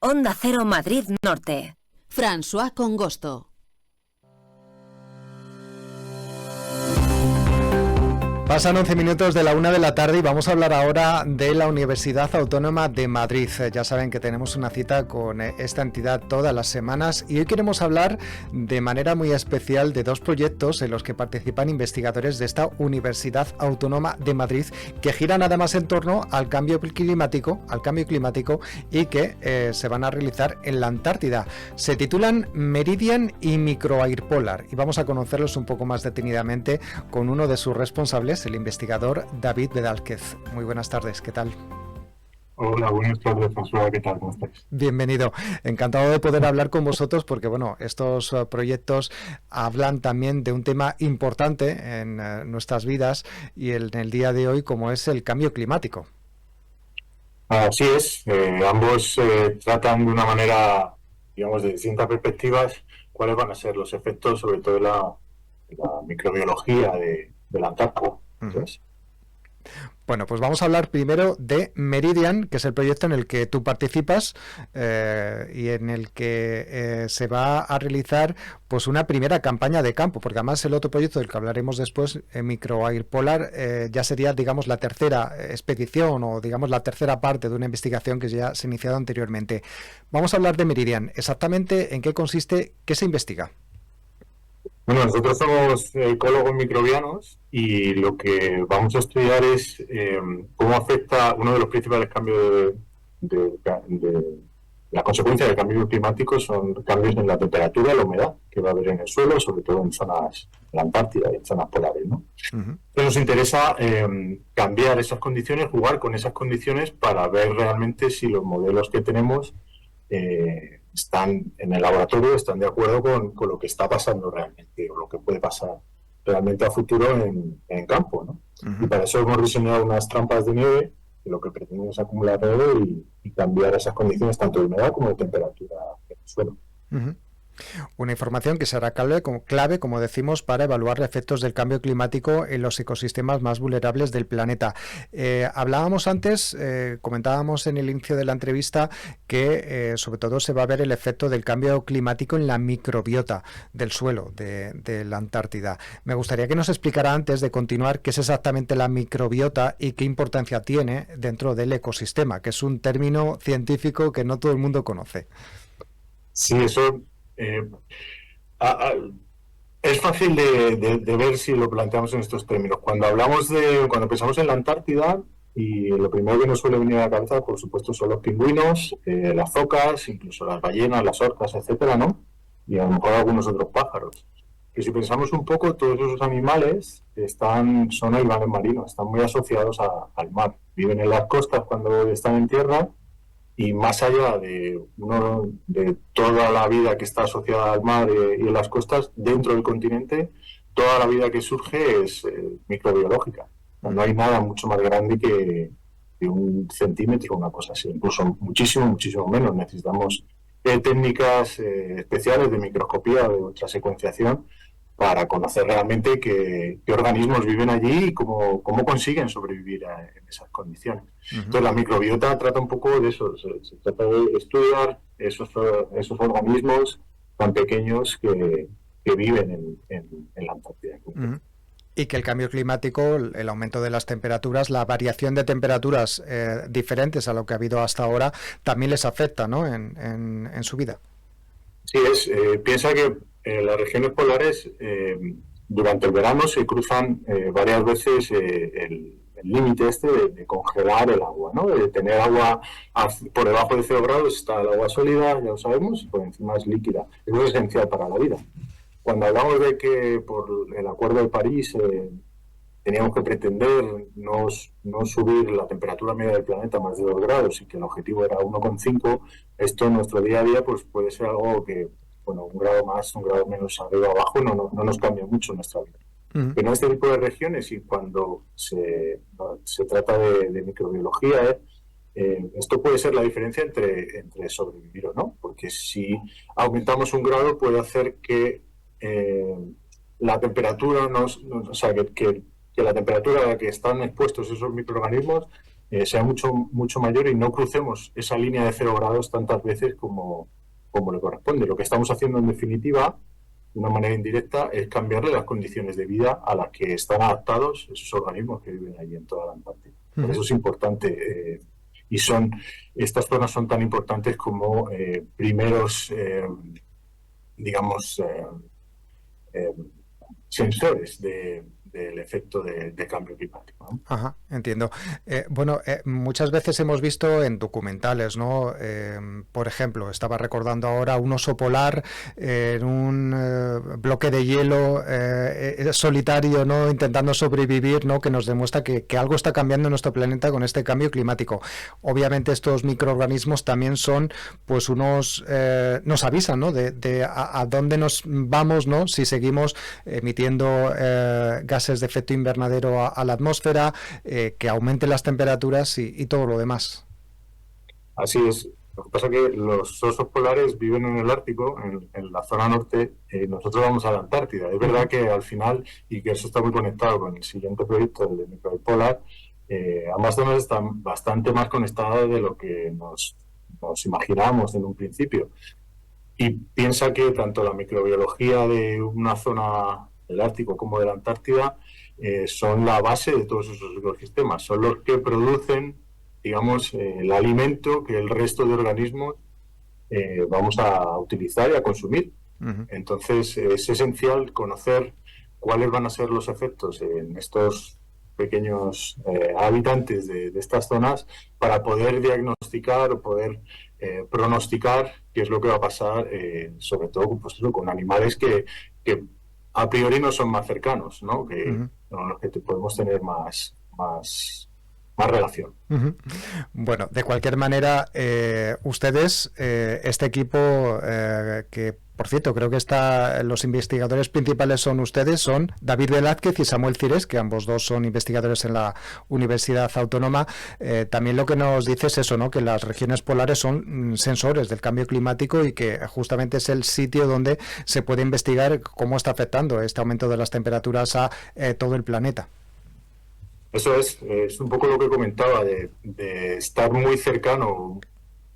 Onda Cero Madrid Norte. François Congosto. Pasan 11 minutos de la 1 de la tarde y vamos a hablar ahora de la Universidad Autónoma de Madrid. Ya saben que tenemos una cita con esta entidad todas las semanas y hoy queremos hablar de manera muy especial de dos proyectos en los que participan investigadores de esta Universidad Autónoma de Madrid que giran además en torno al cambio climático y que se van a realizar en la Antártida. Se titulan Meridian y Microairpolar y vamos a conocerlos un poco más detenidamente con uno de sus responsables, el investigador David Bedálquez. Muy buenas tardes, ¿qué tal? Hola, buenas tardes, François, ¿qué tal? ¿Cómo estáis? Bienvenido. Encantado de poder hablar con vosotros porque, bueno, estos proyectos hablan también de un tema importante en nuestras vidas y en el día de hoy, como es el cambio climático. Así es, ambos tratan de una manera, digamos, de distintas perspectivas, cuáles van a ser los efectos, sobre todo de la microbiología de la Antártida. Entonces, Bueno, pues vamos a hablar primero de Meridian, que es el proyecto en el que tú participas y en el que se va a realizar pues una primera campaña de campo, porque además el otro proyecto del que hablaremos después, Microairpolar, ya sería, digamos, la tercera expedición o, digamos, la tercera parte de una investigación que ya se ha iniciado anteriormente. Vamos a hablar de Meridian. Exactamente en qué consiste, qué se investiga. bueno, nosotros somos ecólogos microbianos y lo que vamos a estudiar es cómo afecta uno de los principales cambios de la consecuencia del cambio climático son cambios en la temperatura y la humedad que va a haber en el suelo, sobre todo en zonas de la Antártida y en zonas polares, ¿no? Entonces nos interesa cambiar esas condiciones, jugar con esas condiciones para ver realmente si los modelos que tenemos están en el laboratorio, están de acuerdo con lo que está pasando realmente o lo que puede pasar realmente a futuro en campo, ¿no? Y para eso hemos diseñado unas trampas de nieve que lo que pretenden es acumular nieve y cambiar esas condiciones tanto de humedad como de temperatura en el suelo. Una información que será clave, como decimos, para evaluar efectos del cambio climático en los ecosistemas más vulnerables del planeta. Hablábamos antes, comentábamos en el inicio de la entrevista que sobre todo se va a ver el efecto del cambio climático en la microbiota del suelo de la Antártida. Me gustaría que nos explicara antes de continuar qué es exactamente la microbiota y qué importancia tiene dentro del ecosistema, que es un término científico que no todo el mundo conoce. Sí, eso es fácil de ver si lo planteamos en estos términos. Cuando pensamos en la Antártida, y lo primero que nos suele venir a la cabeza, por supuesto, son los pingüinos, las focas, incluso las ballenas, las orcas, etcétera, ¿no? Y a lo mejor algunos otros pájaros. Que si pensamos un poco, todos esos animales son animales marinos, están muy asociados al mar. Viven en las costas cuando están en tierra. Y más allá de toda la vida que está asociada al mar y en las costas, dentro del continente, toda la vida que surge es microbiológica. No hay nada mucho más grande que 1 centímetro, una cosa así, incluso muchísimo menos. Necesitamos técnicas especiales de microscopía o de ultrasecuenciación para conocer realmente qué organismos viven allí y cómo consiguen sobrevivir en esas condiciones. Entonces la microbiota trata un poco de eso, se trata de estudiar esos organismos tan pequeños que viven en la Antártida. Y que el cambio climático, el aumento de las temperaturas, la variación de temperaturas diferentes a lo que ha habido hasta ahora, también les afecta, ¿no?, en su vida. Sí, piensa que las regiones polares durante el verano se cruzan varias veces el límite de congelar el agua, ¿no? De tener agua por debajo de 0 grados está el agua sólida, ya lo sabemos, y por encima es líquida. Eso es esencial para la vida. Cuando hablamos de que por el Acuerdo de París teníamos que pretender no subir la temperatura media del planeta más de 2 grados y que el objetivo era 1,5, esto en nuestro día a día pues puede ser algo que, bueno, 1 grado más, 1 grado menos, arriba o abajo, no nos cambia mucho nuestra vida. Pero en este tipo de regiones y cuando se trata de microbiología, esto puede ser la diferencia entre sobrevivir o no, porque si aumentamos 1 grado puede hacer que la temperatura, o sea, que la temperatura a la que están expuestos esos microorganismos sea mucho mayor y no crucemos esa línea de 0 grados tantas veces como le corresponde. Lo que estamos haciendo en definitiva, de una manera indirecta, es cambiarle las condiciones de vida a las que están adaptados esos organismos que viven allí en toda la Antártida. Por eso es importante, estas zonas son tan importantes como primeros, sensores del efecto de cambio climático, ¿no? Ajá, entiendo. Muchas veces hemos visto en documentales, ¿no? Por ejemplo, estaba recordando ahora un oso polar en un bloque de hielo solitario, ¿no? Intentando sobrevivir, ¿no? Que nos demuestra que algo está cambiando en nuestro planeta con este cambio climático. Obviamente estos microorganismos también son, pues, nos avisan, ¿no? De a dónde nos vamos, ¿no? Si seguimos emitiendo gases de efecto invernadero a la atmósfera, que aumenten las temperaturas y todo lo demás. Así es. Lo que pasa es que los osos polares viven en el Ártico, en la zona norte, y nosotros vamos a la Antártida. Es verdad que al final, y que eso está muy conectado con el siguiente proyecto, el de microbipolar, ambas zonas están bastante más conectadas de lo que nos imaginábamos en un principio. Y piensa que tanto la microbiología de una zona del Ártico como de la Antártida son la base de todos esos ecosistemas, son los que producen, digamos, el alimento que el resto de organismos vamos a utilizar y a consumir. Uh-huh. Entonces es esencial conocer cuáles van a ser los efectos en estos pequeños habitantes de estas zonas para poder diagnosticar o poder pronosticar qué es lo que va a pasar, sobre todo pues eso, con animales que a priori no son más cercanos, ¿no? Que uh-huh. Con los que podemos tener más relación. Uh-huh. Bueno, de cualquier manera, ustedes, este equipo que, por cierto, creo que los investigadores principales son David Velázquez y Samuel Cires, que ambos dos son investigadores en la Universidad Autónoma. También lo que nos dice es eso, ¿no? Que las regiones polares son sensores del cambio climático y que justamente es el sitio donde se puede investigar cómo está afectando este aumento de las temperaturas a todo el planeta. Eso es un poco lo que comentaba, de estar muy cercano,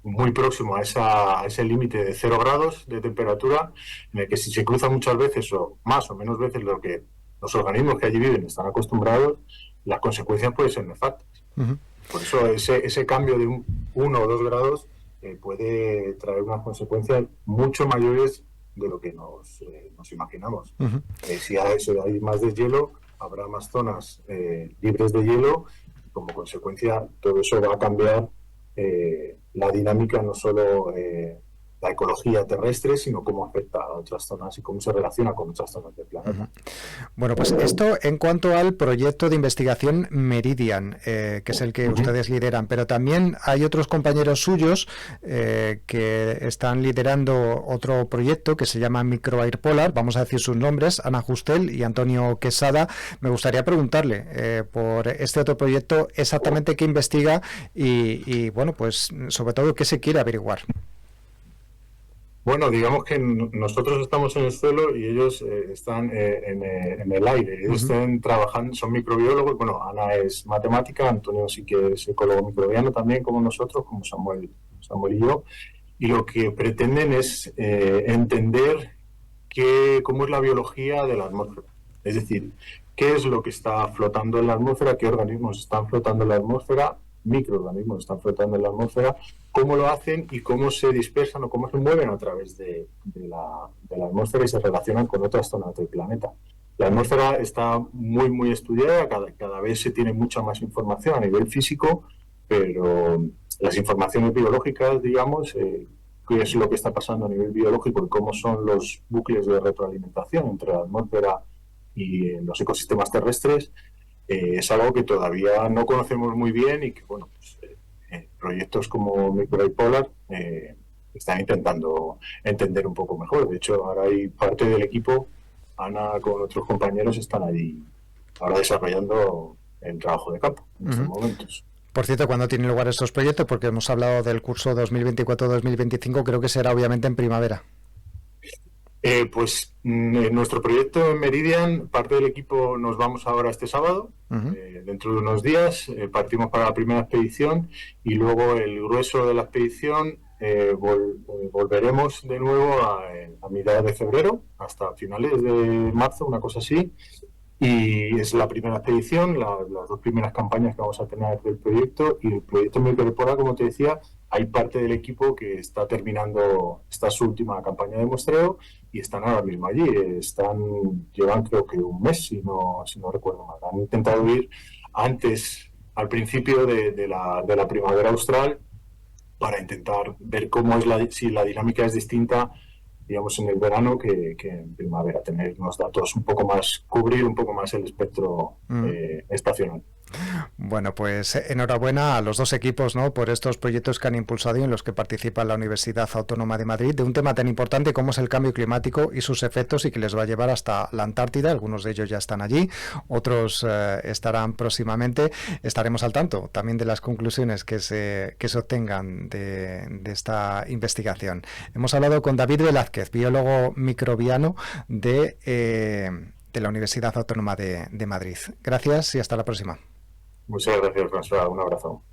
muy próximo a ese límite de 0 grados de temperatura, en el que si se cruza muchas veces o más o menos veces lo que los organismos que allí viven están acostumbrados, las consecuencias pueden ser nefastas. Uh-huh. Por eso ese cambio de 1 o 2 grados puede traer unas consecuencias mucho mayores de lo que nos imaginamos. Uh-huh. Si hay más deshielo, habrá más zonas libres de hielo. Como consecuencia, todo eso va a cambiar la dinámica, no solo la ecología terrestre, sino cómo afecta a otras zonas y cómo se relaciona con otras zonas del planeta. Uh-huh. Bueno, pues esto en cuanto al proyecto de investigación Meridian, que es el que uh-huh. ustedes lideran, pero también hay otros compañeros suyos que están liderando otro proyecto que se llama MicroAirPolar, vamos a decir sus nombres, Ana Justel y Antonio Quesada. Me gustaría preguntarle por este otro proyecto exactamente qué investiga y bueno, pues sobre todo qué se quiere averiguar. Bueno, digamos que nosotros estamos en el suelo y ellos están en el aire. Ellos uh-huh. están trabajando, son microbiólogos. Bueno, Ana es matemática, Antonio sí que es ecólogo microbiano también, como nosotros, como Samuel y yo. Y lo que pretenden es entender cómo es la biología de la atmósfera. Es decir, qué es lo que está flotando en la atmósfera, qué organismos están flotando en la atmósfera, microorganismos están flotando en la atmósfera, cómo lo hacen y cómo se dispersan o cómo se mueven a través de la atmósfera y se relacionan con otras zonas del planeta. La atmósfera está muy estudiada, cada vez se tiene mucha más información a nivel físico, pero las informaciones biológicas, digamos, qué es lo que está pasando a nivel biológico y cómo son los bucles de retroalimentación entre la atmósfera y los ecosistemas terrestres, es algo que todavía no conocemos muy bien y que, bueno, pues, proyectos como MicroAirPolar están intentando entender un poco mejor. De hecho, ahora hay parte del equipo, Ana con otros compañeros, están allí ahora desarrollando el trabajo de campo en estos momentos. Por cierto, ¿cuándo tienen lugar estos proyectos? Porque hemos hablado del curso 2024-2025, creo que será obviamente en primavera. En nuestro proyecto en Meridian, parte del equipo nos vamos ahora este sábado. Ujú. Dentro de unos días partimos para la primera expedición y luego el grueso de la expedición volveremos de nuevo a mitad de febrero hasta finales de marzo, una cosa así. Y es la primera expedición, las dos primeras campañas que vamos a tener del proyecto. Y el proyecto me incorpora, como te decía, hay parte del equipo que está terminando su última campaña de muestreo y están ahora mismo allí. Llevan creo que un mes, si no recuerdo mal. Han intentado ir antes, al principio de la primavera austral, para intentar ver si la dinámica es distinta, digamos, en el verano que en primavera, tener unos datos un poco más, cubrir un poco más el espectro estacional. Bueno, pues enhorabuena a los dos equipos, ¿no?, por estos proyectos que han impulsado y en los que participa la Universidad Autónoma de Madrid, de un tema tan importante como es el cambio climático y sus efectos, y que les va a llevar hasta la Antártida. Algunos de ellos ya están allí, otros estarán próximamente. Estaremos al tanto también de las conclusiones que se obtengan de esta investigación. Hemos hablado con David Velázquez, biólogo microbiano de la Universidad Autónoma de Madrid. Gracias y hasta la próxima. Muchas gracias, François. Un abrazo.